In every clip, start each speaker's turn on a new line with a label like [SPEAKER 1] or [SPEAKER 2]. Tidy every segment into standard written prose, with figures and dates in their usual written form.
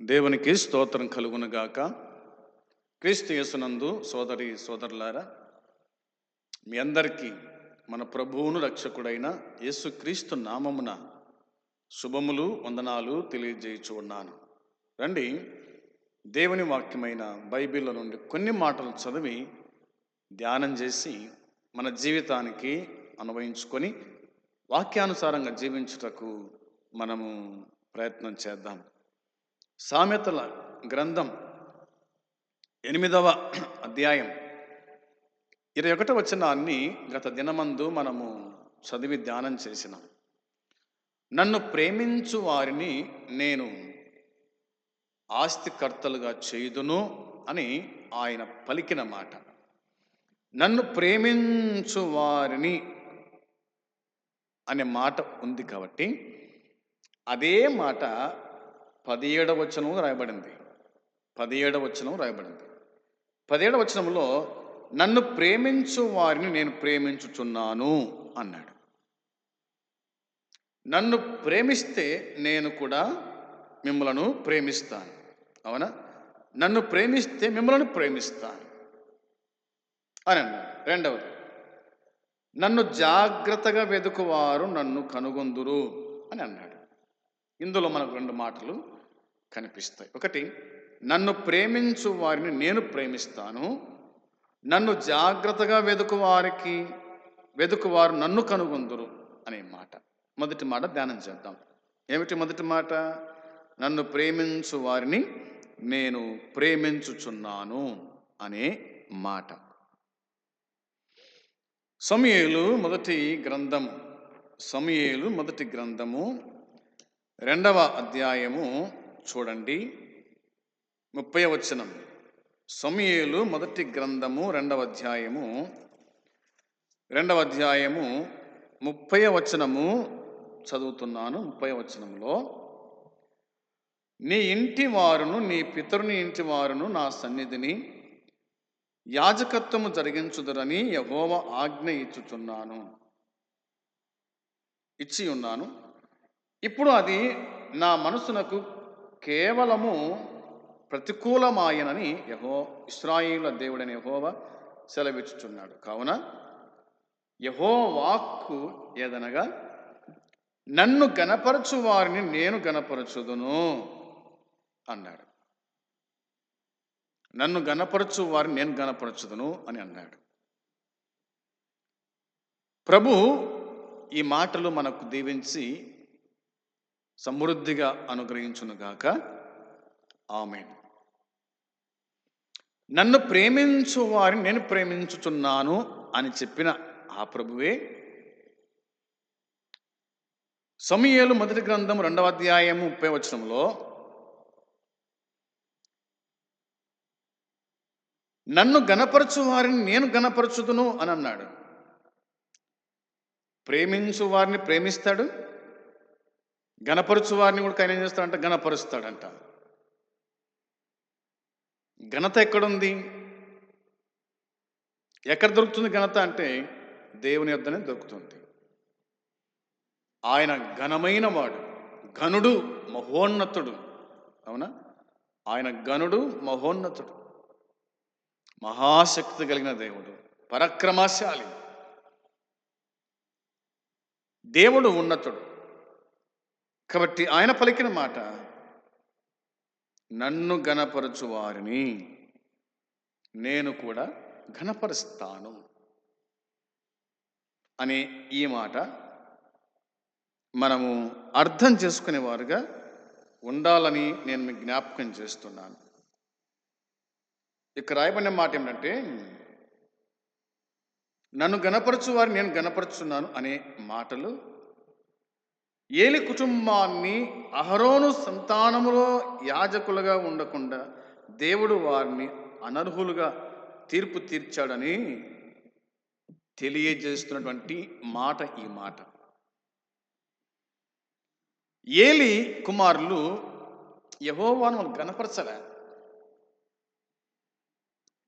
[SPEAKER 1] దేవునికి స్తోత్రం కలుగునుగాక. క్రీస్తు యేసునందు సోదరి సోదరులారా, మీ అందరికీ మన ప్రభువును రక్షకుడైన యేసుక్రీస్తు నామమున శుభములు వందనాలు తెలియజేయచ్చు ఉన్నాను. రండి, దేవుని వాక్యమైన బైబిల్లో నుండి కొన్ని మాటలు చదివి ధ్యానం చేసి మన జీవితానికి అన్వయించుకొని వాక్యానుసారంగా జీవించుటకు మనము ప్రయత్నం చేద్దాం. సామెతల గ్రంథం 8వ అధ్యాయం 21వ వచనాన్ని గత దినమందు మనము చదివి ధ్యానం చేసినాం. నన్ను ప్రేమించు వారిని నేను ఆస్తికర్తలుగా చేయుదును అని ఆయన పలికిన మాట. నన్ను ప్రేమించు వారిని అనే మాట ఉంది కాబట్టి అదే మాట 17వ వచనం రాయబడింది. 17వ వచనంలో నన్ను ప్రేమించు వారిని నేను ప్రేమించుచున్నాను అన్నాడు. నన్ను ప్రేమిస్తే నేను కూడా మిమ్మలను ప్రేమిస్తాను. అవునా? నన్ను ప్రేమిస్తే మిమ్మలను ప్రేమిస్తాను అని అన్నాడు. రెండవది, నన్ను జాగ్రత్తగా వెదుకువారు నన్ను కనుగొందురు అని అన్నాడు. ఇందులో మనకు రెండు మాటలు కనిపిస్తాయి. ఒకటి, నన్ను ప్రేమించు వారిని నేను ప్రేమిస్తాను, నన్ను జాగ్రత్తగా వెదుకువారు నన్ను కనుగొందురు అనే మాట. మొదటి మాట ధ్యానం చేద్దాం. ఏమిటి మొదటి మాట? నన్ను ప్రేమించు వారిని నేను ప్రేమించుచున్నాను అనే మాట. సమూయేలు మొదటి గ్రంథము 2వ అధ్యాయము చూడండి, 30వ వచనం. సమూయేలు మొదటి గ్రంథము 2వ అధ్యాయము 30వ వచనము చదువుతున్నాను. 30వ వచనంలో, నీ ఇంటి వారును నీ పితరుని ఇంటి వారును నా సన్నిధిని యాజకత్వము జరిగించుదురని యెహోవా ఆజ్ఞ ఇచ్చి ఉన్నాను. ఇప్పుడు అది నా మనసునకు కేవలము ప్రతికూలమాయనని ఇశ్రాయేలు దేవుడైన యెహోవా సెలవిచ్చుచున్నాడు. కావున యెహోవా వాక్కు ఏదనగా, నన్ను గణపరచు వారిని నేను గణపరచుదును అన్నాడు. నన్ను గణపరచు వారిని నేను గణపరచుదును అని అన్నాడు. ప్రభు ఈ మాటలు మనకు దీవించి సమృద్ధిగా అనుగ్రహించునుగాక. ఆమేన్. నన్ను ప్రేమించు వారిని నేను ప్రేమించుచున్నాను అని చెప్పిన ఆ ప్రభువే సమూయేలు మొదటి గ్రంథం 2వ అధ్యాయము 30వ వచనంలో, నన్ను గణపరచు వారిని నేను గణపరచుదును అని అన్నాడు. ప్రేమించు వారిని ప్రేమిస్తాడు, గణపరచు వారిని కూడా ఆయన ఏం చేస్తాడంట? గణపరుస్తాడంట. ఘనత ఎక్కడుంది? ఎక్కడ దొరుకుతుంది ఘనత అంటే దేవుని యొద్దనే దొరుకుతుంది. ఆయన ఘనమైన వాడు, ఘనుడు, మహోన్నతుడు. అవునా? ఆయన ఘనుడు, మహోన్నతుడు, మహాశక్తి కలిగిన దేవుడు, పరాక్రమశాలి దేవుడు, ఉన్నతుడు. కాబట్టి ఆయన పలికిన మాట, నన్ను గణపరచు వారిని నేను కూడా ఘనపరుస్తాను అనే ఈ మాట మనము అర్థం చేసుకునేవారుగా ఉండాలని నేను మీకు జ్ఞాపకం చేస్తున్నాను. ఇక్కడ రాయబడిన మాట ఏమిటంటే, నన్ను గణపరచు వారిని నేను గణపరుచున్నాను అనే మాటలు ఏలి కుటుంబాన్ని అహరోను సంతానములో యాజకులుగా ఉండకుండా దేవుడు వారిని అనర్హులుగా తీర్పు తీర్చాడని తెలియజేస్తున్నటువంటి మాట ఈ మాట. ఏలి కుమారులు యెహోవాను గణపరచలే.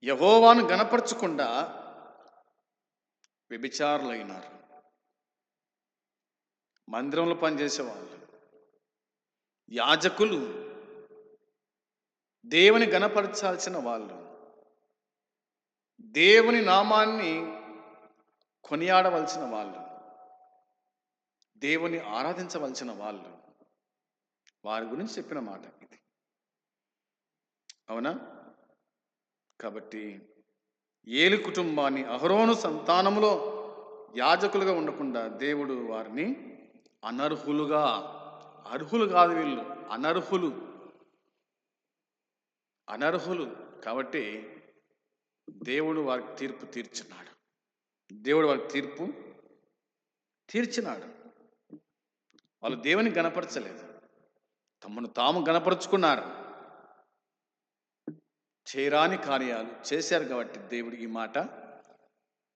[SPEAKER 1] యెహోవాను గణపరచకుండా వ్యభిచారులైనారు. మందిరంలో పనిచేసేవాళ్ళు, యాజకులు దేవుని గణపరచాల్సిన వాళ్ళు, దేవుని నామాన్ని కొనియాడవలసిన వాళ్ళు, దేవుని ఆరాధించవలసిన వాళ్ళు, వారి గురించి చెప్పిన మాట ఇది. అవునా? కాబట్టి ఏలి కుటుంబాన్ని, అహరోను సంతానములో యాజకులుగా ఉండకుండా దేవుడు వారిని అనర్హులుగా, అర్హులు కాదు వీళ్ళు, అనర్హులు కాబట్టి దేవుడు వారికి తీర్పు తీర్చినాడు. వాళ్ళు దేవుని గణపరచలేదు, తమను తాము గణపరుచుకున్నారు. చేయరాని కార్యాలు చేశారు కాబట్టి దేవుడు ఈ మాట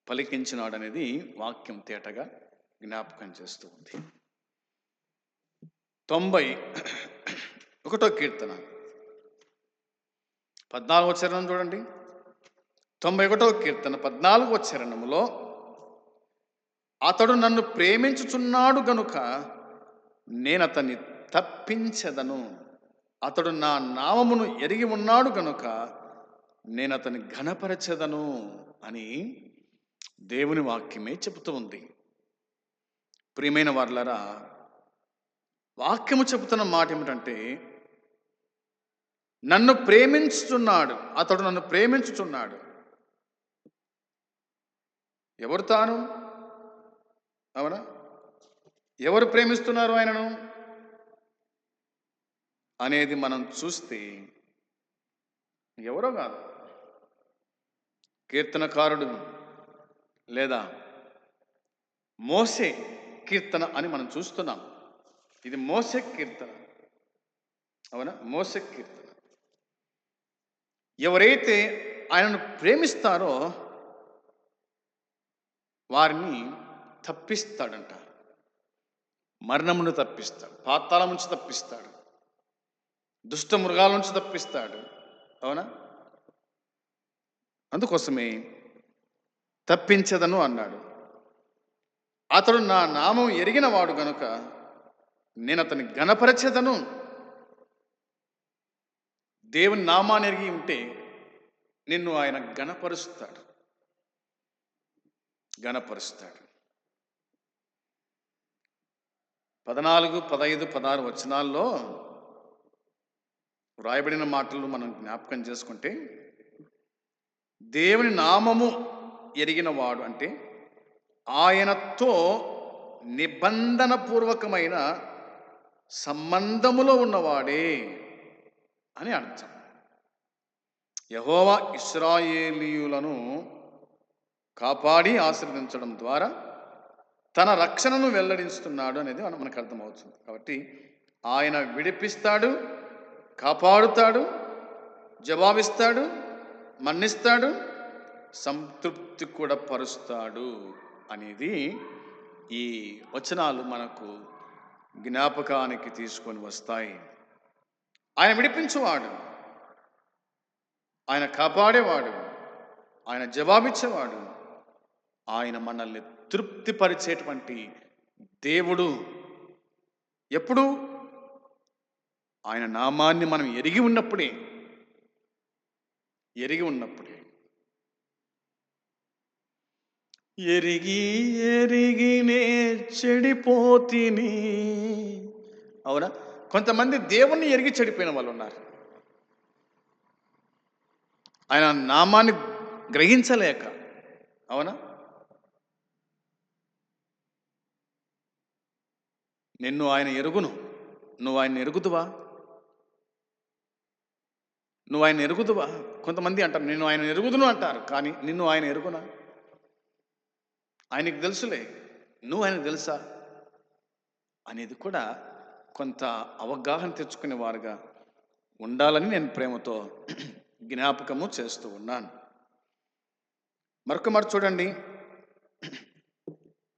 [SPEAKER 1] పలికించినాడు అనేది వాక్యం తేటగా జ్ఞాపకం చేస్తూ ఉంది. 91వ కీర్తన 14వ చరణం చూడండి. 91వ కీర్తన 14వ చరణములో, అతడు నన్ను ప్రేమించుచున్నాడు గనుక నేను అతన్ని తప్పించెదను, అతడు నా నామమును ఎరిగి ఉన్నాడు గనుక నేను అతన్ని ఘనపరచెదను అని దేవుని వాక్యమే చెబుతూ ఉంది. ప్రియమైన వారలారా, వాక్యము చెబుతున్న మాట ఏమిటంటే, నన్ను ప్రేమించుచున్నాడు, అతడు నన్ను ప్రేమించుచున్నాడు. ఎవరు తాను? అవునా? ఎవరు ప్రేమిస్తున్నారు ఆయనను అనేది మనం చూస్తే ఎవరో కాదు, కీర్తనకారుడు లేదా మోసే కీర్తన అని మనం చూస్తున్నాం. ఇది మోసే కీర్తన. అవునా? మోసే కీర్తన. ఎవరైతే ఆయనను ప్రేమిస్తారో వారిని తప్పిస్తాడంట, మరణమును తప్పిస్తాడు, పాతాళం నుంచి తప్పిస్తాడు, దుష్ట మృగాల నుంచి తప్పిస్తాడు. అవునా? అందుకోసమే తప్పించదను అన్నాడు. అతడు నా నామం ఎరిగిన వాడు గనుక నేను అతన్ని ఘనపరచెదను. దేవుని నామాన్ని ఎరిగి ఉంటే నిన్ను ఆయన ఘనపరుస్తాడు. 14, 15, 16 వచనాల్లో వ్రాయబడిన మాటలు మనం జ్ఞాపకం చేసుకుంటే, దేవుని నామము ఎరిగిన వాడు అంటే ఆయనతో నిబంధన పూర్వకమైన సంబంధములో ఉన్నవాడే అని అర్థం. యెహోవా ఇశ్రాయేలీయులను కాపాడి ఆశీర్వదించడం ద్వారా తన రక్షణను వెల్లడిస్తున్నాడు అనేది మనకు అర్థమవుతుంది. కాబట్టి ఆయన విడిపిస్తాడు, కాపాడుతాడు, జవాబిస్తాడు, మన్నిస్తాడు, సంతృప్తి కూడా పరుస్తాడు అనేది ఈ వచనాలు మనకు జ్ఞాపకానికి తీసుకొని వస్తాయి. ఆయన విడిపించేవాడు, ఆయన కాపాడేవాడు, ఆయన జవాబిచ్చేవాడు, ఆయన మనల్ని తృప్తిపరిచేటువంటి దేవుడు. ఎప్పుడు? ఆయన నామాన్ని మనం ఎరిగి ఉన్నప్పుడే. ఎరిగినే చెడిపోతిని. అవునా? కొంతమంది దేవుణ్ణి ఎరిగి చెడిపోయిన వాళ్ళు ఉన్నారు. ఆయన నామాన్ని గ్రహించలేక. అవునా? నిన్ను ఆయన ఎరుగును, నువ్వు ఆయన ఎరుగుదువా? కొంతమంది అంటారు నిన్ను ఆయన ఎరుగుదును అంటారు, కానీ నిన్ను ఆయన ఎరుగునా? ఆయనకు తెలుసులే, నువ్వు ఆయనకు తెలుసా అనేది కూడా కొంత అవగాహన తెచ్చుకునే వారుగా ఉండాలని నేను ప్రేమతో జ్ఞాపకము చేస్తూ ఉన్నాను. మరొక మాట చూడండి,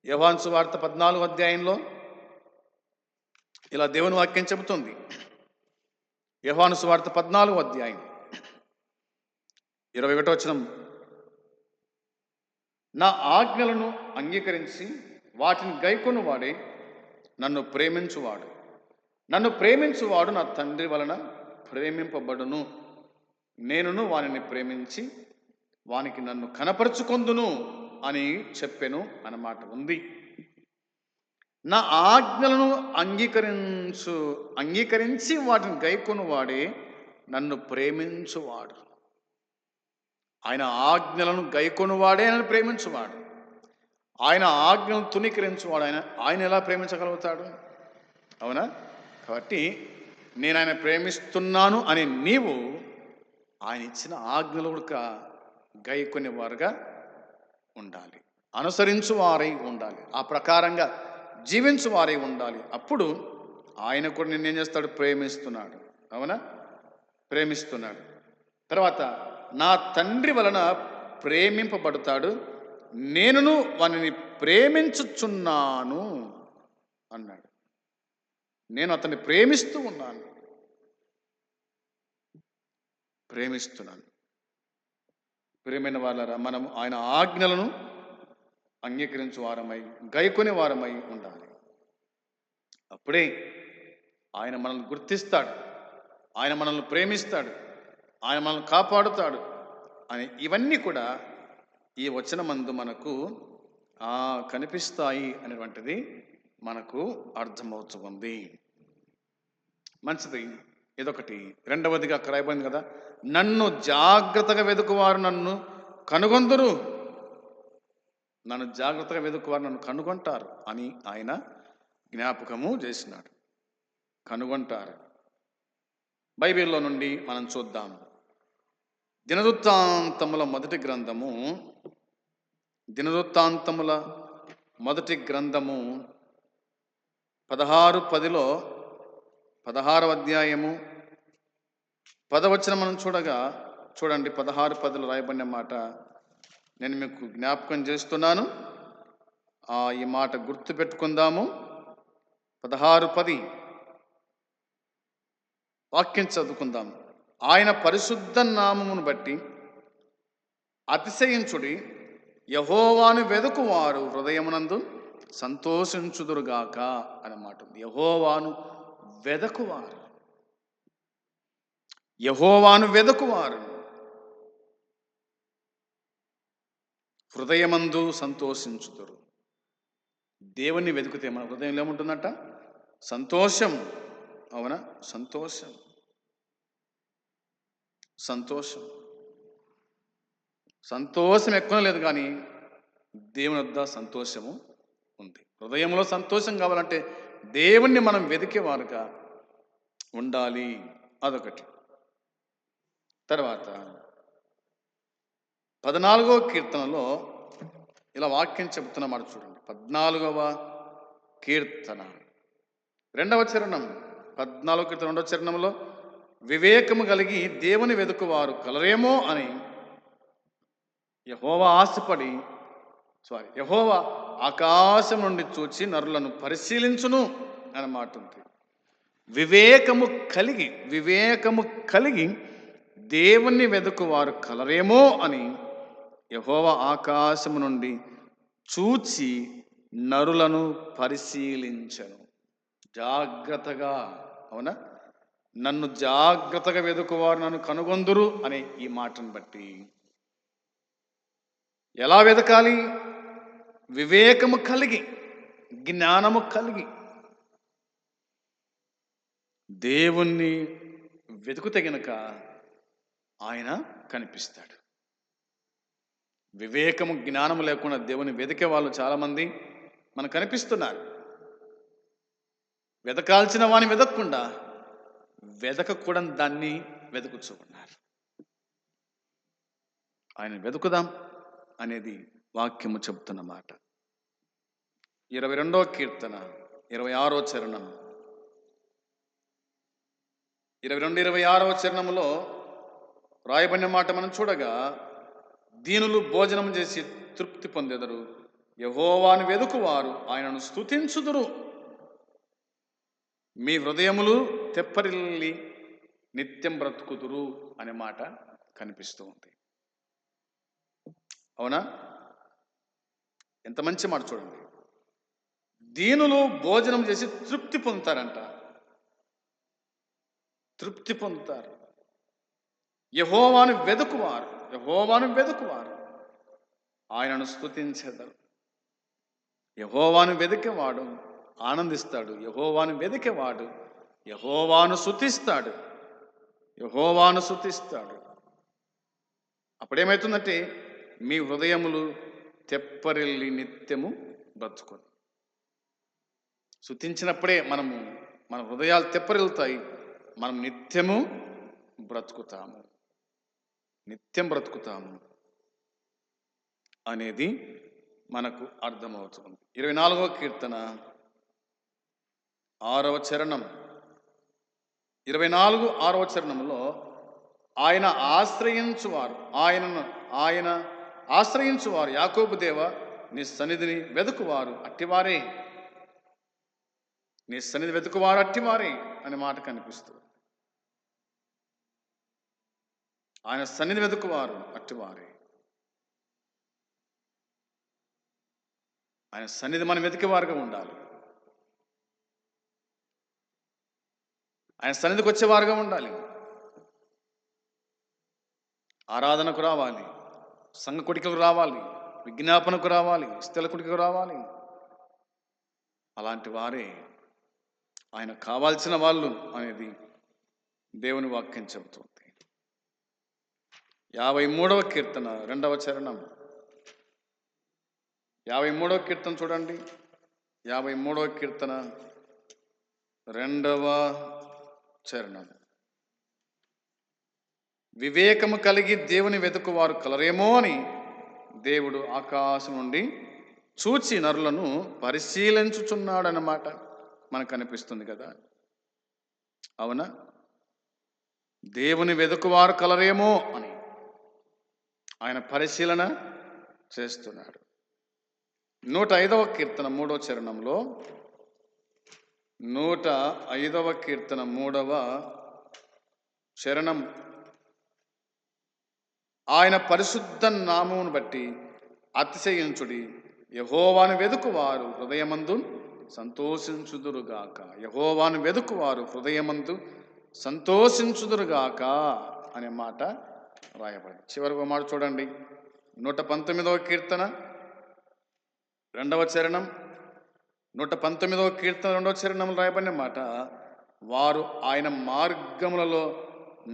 [SPEAKER 1] యోహాను సువార్త 14వ అధ్యాయంలో ఇలా దేవుని వాక్యం చెబుతుంది. యోహాను సువార్త 14వ అధ్యాయం 21వ వచనం, నా ఆజ్ఞలను అంగీకరించి వాటిని గైకొను వాడే నన్ను ప్రేమించువాడు నా తండ్రి వలన ప్రేమింపబడును నేనును వానిని ప్రేమించి వానికి నన్ను కనపరుచుకొందును అని చెప్పెను అన్నమాట ఉంది. నా ఆజ్ఞలను అంగీకరించి వాటిని గైకొను వాడే నన్ను ప్రేమించువాడు. ఆయన ఆజ్ఞలను గైకొనువాడే నన్ను ప్రేమించువాడు. ఆయన ఆజ్ఞలను తునీకరించువాడు. ఆయన ఎలా ప్రేమించగలుగుతాడు? అవునా? కాబట్టి నేను ఆయన ప్రేమిస్తున్నాను అని నీవు ఆయన ఇచ్చిన ఆజ్ఞలు కూడా గైకొని వారుగా ఉండాలి, అనుసరించు వారై ఉండాలి, ఆ ప్రకారంగా జీవించు వారై ఉండాలి. అప్పుడు ఆయన కూడా నిన్నేం చేస్తాడు? ప్రేమిస్తున్నాడు. అవునా? ప్రేమిస్తున్నాడు. తర్వాత నా తండ్రి వలన ప్రేమింపబడతాడు, నేనును వానిని ప్రేమించుచున్నాను అన్నాడు. నేను అతన్ని ప్రేమిస్తూ ఉన్నాను, ప్రేమిస్తున్నాను. ప్రేమైన వాళ్ళరా, మనము ఆయన ఆజ్ఞలను అంగీకరించు వారమై గైకొని వారమై ఉండాలి. అప్పుడే ఆయన మనల్ని గుర్తిస్తాడు, ఆయన మనల్ని ప్రేమిస్తాడు, ఆయన మనల్ని కాపాడుతాడు అని ఇవన్నీ కూడా ఈ వచనమందు మనకు కనిపిస్తాయి అనేటువంటిది మనకు అర్థమవుతుంది. మంచిది. ఇదొకటి. రెండవదిగా అక్కడ రాయబడింది కదా, నన్ను జాగ్రత్తగా వెతుకువారు నన్ను కనుగొందురు. నన్ను జాగ్రత్తగా వెతుకువారు నన్ను కనుగొంటారు అని ఆయన జ్ఞాపకము చేసినాడు. కనుగొంటారు. బైబిల్లో నుండి మనం చూద్దాం. దినవృత్తాంతముల మొదటి గ్రంథము 16:10 16వ అధ్యాయము 10వ వచనం మనం చూడండి. 16:10 రాయబడిన మాట నేను మీకు జ్ఞాపకం చేస్తున్నాను. ఈ మాట గుర్తు పెట్టుకుందాము. 16:10 వాక్యం చదువుకుందాం. ఆయన పరిశుద్ధ నామమును బట్టి అతిశయించుడి, యెహోవాను వెదుకువారు హృదయమునందు సంతోషించుదురుగాక అన్నమాట. యెహోవాను వెదకువారు, యెహోవాను వెదకువారు హృదయమందు సంతోషించుదురు. దేవుణ్ణి వెతుకుతే మన హృదయంలో ఏముంటుందట? సంతోషం. అవునా? సంతోషం. సంతోషం సంతోషం ఎక్కువ లేదు, కానీ దేవుని వద్ద సంతోషము ఉంది. హృదయంలో సంతోషం కావాలంటే దేవుణ్ణి మనం వెతికేవారుగా ఉండాలి. అదొకటి. తర్వాత 14వ కీర్తనలో ఇలా వాక్యం చెబుతున్నమాట చూడండి. 14వ కీర్తన 2వ చరణం. 14వ కీర్తన 2వ చరణంలో వివేకము కలిగి దేవుని వెతుకువారు కలరేమో అని యెహోవా ఆకాశం నుండి చూచి నరులను పరిశీలించును అన్నమాట ఉంది. వివేకము కలిగి దేవుణ్ణి వెతుకువారు కలరేమో అని యెహోవా ఆకాశము నుండి చూచి నరులను పరిశీలించను. జాగ్రత్తగా. అవునా? నన్ను జాగ్రత్తగా వెతుకువారు నన్ను కనుగొందురు అనే ఈ మాటను బట్టి ఎలా వెతకాలి? వివేకము కలిగి, జ్ఞానము కలిగి దేవుణ్ణి వెతుకుతే గనక ఆయన కనిపిస్తాడు. వివేకము జ్ఞానము లేకుండా దేవుని వెతికే వాళ్ళు చాలామంది మనకు కనిపిస్తున్నారు. వెతకాల్సిన వాని వెతకకుండా వెతకకూడని దాన్ని వెతుకుతూ ఉన్నారు. ఆయన వెతుకుదాం అనేది వాక్యము చెబుతున్న మాట. 22వ కీర్తన 26వ చరణం. 26వ చరణంలో రాయబడిన మాట మనం చూడగా, దీనులు భోజనం చేసి తృప్తి పొందెదరు, యెహోవాను వెదుకువారు ఆయనను స్తుతించుదురు. మీ హృదయములు తెప్పరిల్లి నిత్యం బ్రతుకుదురు అనే మాట కనిపిస్తూ ఉంది. అవునా? ఎంత మంచి మాట చూడండి. దీనులు భోజనం చేసి తృప్తి పొందుతారంట. తృప్తి పొందుతారు. యెహోవాను వెదుకువారు, యెహోవాను వెదుకువారు ఆయనను స్తుతించెదరు. యెహోవాను వెదికేవాడు ఆనందిస్తాడు. యెహోవాను వెదికేవాడు యెహోవాను స్తుతిస్తాడు. యెహోవాను స్తుతిస్తాడు. అప్పుడేమవుతుందంటే మీ హృదయములు తెప్పరిల్లి నిత్యము బ్రతుకును. స్తుతించినప్పుడే మన హృదయాలు తెప్పరిల్లుతాయి. మనం నిత్యము బ్రతుకుతాము, నిత్యం బ్రతుకుతాము అనేది మనకు అర్థమవుతుంది. 24వ కీర్తన 6వ చరణం, 24 6వ చరణంలో ఆయన ఆశ్రయించువారు, ఆయన ఆశ్రయించువారు, యాకోబు దేవ నీ సన్నిధిని వెతుకువారు అట్టివారే, నీ సన్నిధి వెతుకువారు అట్టివారే అనే మాట కనిపిస్తుంది. ఆయన సన్నిధి వెతుకువారు అట్టివారే. ఆయన సన్నిధి మనం వెతికేవారుగా ఉండాలి. ఆయన సన్నిధికి వచ్చేవారుగా ఉండాలి. ఆరాధనకు రావాలి, సంఘ కొడికలకు రావాలి, విజ్ఞాపనకు రావాలి, స్థల కొడికకు రావాలి. అలాంటి వారే ఆయన కావాల్సిన వాళ్ళు అనేది దేవుని వాక్యం చెబుతుంది. 53వ కీర్తన 2వ చరణం, 53వ కీర్తన చూడండి. 53వ కీర్తన 2వ చరణం. వివేకము కలిగి దేవుని వెతుకువారు కలరేమో అని దేవుడు ఆకాశం నుండి చూచి నరులను పరిశీలించుచున్నాడన్నమాట మనకు అనిపిస్తుంది కదా. అవునా? దేవుని వెతుకువారు కలరేమో అని ఆయన పరిశీలన చేస్తున్నాడు. 105వ కీర్తన 3వ చరణంలో, 105వ కీర్తన 3వ చరణం, ఆయన పరిశుద్ధ నామమును బట్టి అతిశయించుడి, యెహోవాను వెదుకువారు హృదయమందు సంతోషించుదురుగాక. యెహోవాను వెదుకువారు హృదయమందు సంతోషించుదురుగాక అనే మాట రాయబడింది. చివరికి మాట చూడండి. 119వ కీర్తన 2వ చరణం, 119వ కీర్తన 2వ చరణంలో రాయబడిన మాట, వారు ఆయన మార్గములలో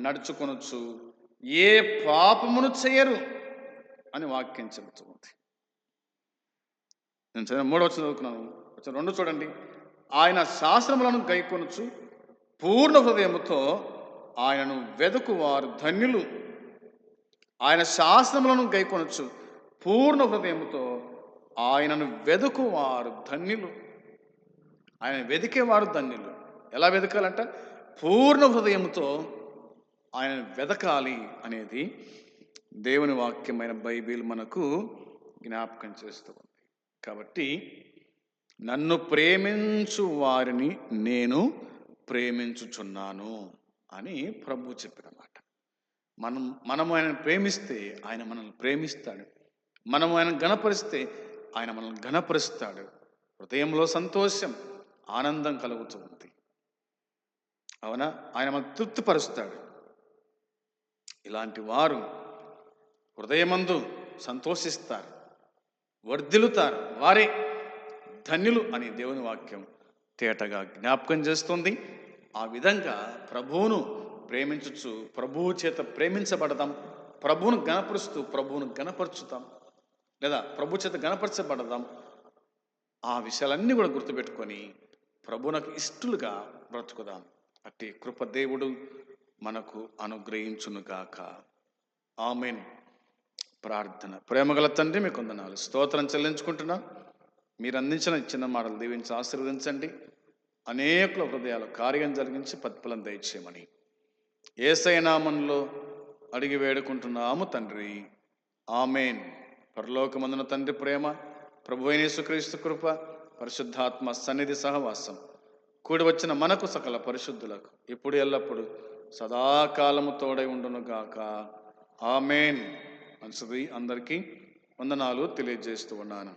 [SPEAKER 1] నడుచుకొనొచ్చు ఏ పాపమును చేయరు అని వాక్యం చెబుతుంది. నేను చదివిన 3వ చదువుకున్నాను. 2 చూడండి. ఆయన శాస్త్రములను గైకొనొచ్చు పూర్ణ హృదయముతో ఆయనను వెదుకువారు ధన్యులు. ఆయన శాస్త్రములను గైకొనొచ్చు పూర్ణ హృదయముతో ఆయనను వెదుకువారు ధన్యులు. ఆయన వెదికేవారు ధన్యులు. ఎలా వెదకాలంట? పూర్ణ హృదయముతో ఆయన వెదకాలి అనేది దేవుని వాక్యమైన బైబిల్ మనకు జ్ఞాపకం చేస్తూ ఉంది. కాబట్టి నన్ను ప్రేమించు వారిని నేను ప్రేమించుచున్నాను అని ప్రభు చెప్పిన మాట. మనము ఆయనను ప్రేమిస్తే ఆయన మనల్ని ప్రేమిస్తాడు. మనము ఆయన గణపరిస్తే ఆయన మనల్ని గణపరుస్తాడు. హృదయంలో సంతోషం, ఆనందం కలుగుతూ ఉంది. అవునా? ఆయన మనల్ని తృప్తిపరుస్తాడు. ఇలాంటి వారు హృదయమందు సంతోషిస్తారు, వర్ధిల్లుతారు, వారే ధన్యులు అని దేవుని వాక్యం తేటగా జ్ఞాపకం చేస్తుంది. ఆ విధంగా ప్రభువును ప్రేమించుచు ప్రభువు చేత ప్రేమించబడదాం, ప్రభువును గణపరుస్తూ ప్రభువును గణపరుచుతాం, లేదా ప్రభు చేత గణపరచబడదాం. ఆ విషయాలన్నీ కూడా గుర్తుపెట్టుకొని ప్రభువునకు ఇష్టలుగా బ్రతుకుదాం. అట్టి కృప దేవుడు మనకు అనుగ్రహించునుగాక. ఆమేన్. ప్రార్థన. ప్రేమగల తండ్రి, మీకు వందనాలు, స్తోత్రం చెల్లించుకుంటున్నా. మీరు అందించిన చిన్న మాటలు దీవించి ఆశీర్వదించండి. అనేకుల హృదయాలు కార్యం జరిగించి ప్రతిఫలం దయచేయమని యేసయ్య నామములో అడిగి వేడుకుంటున్నాము తండ్రి. ఆమేన్. పరలోకమందున తండ్రి ప్రేమ, ప్రభువైన యేసుక్రీస్తు కృప, పరిశుద్ధాత్మ సన్నిధి సహవాసం కూడి వచ్చిన మనకు సకల పరిశుద్ధులకు ఇప్పుడు ఎల్లప్పుడు సదాకాలము తోడై ఉండునుగాక. ఆమేన్. మంచిది. అందరికీ వందనాలు తెలియజేస్తూ ఉన్నాను.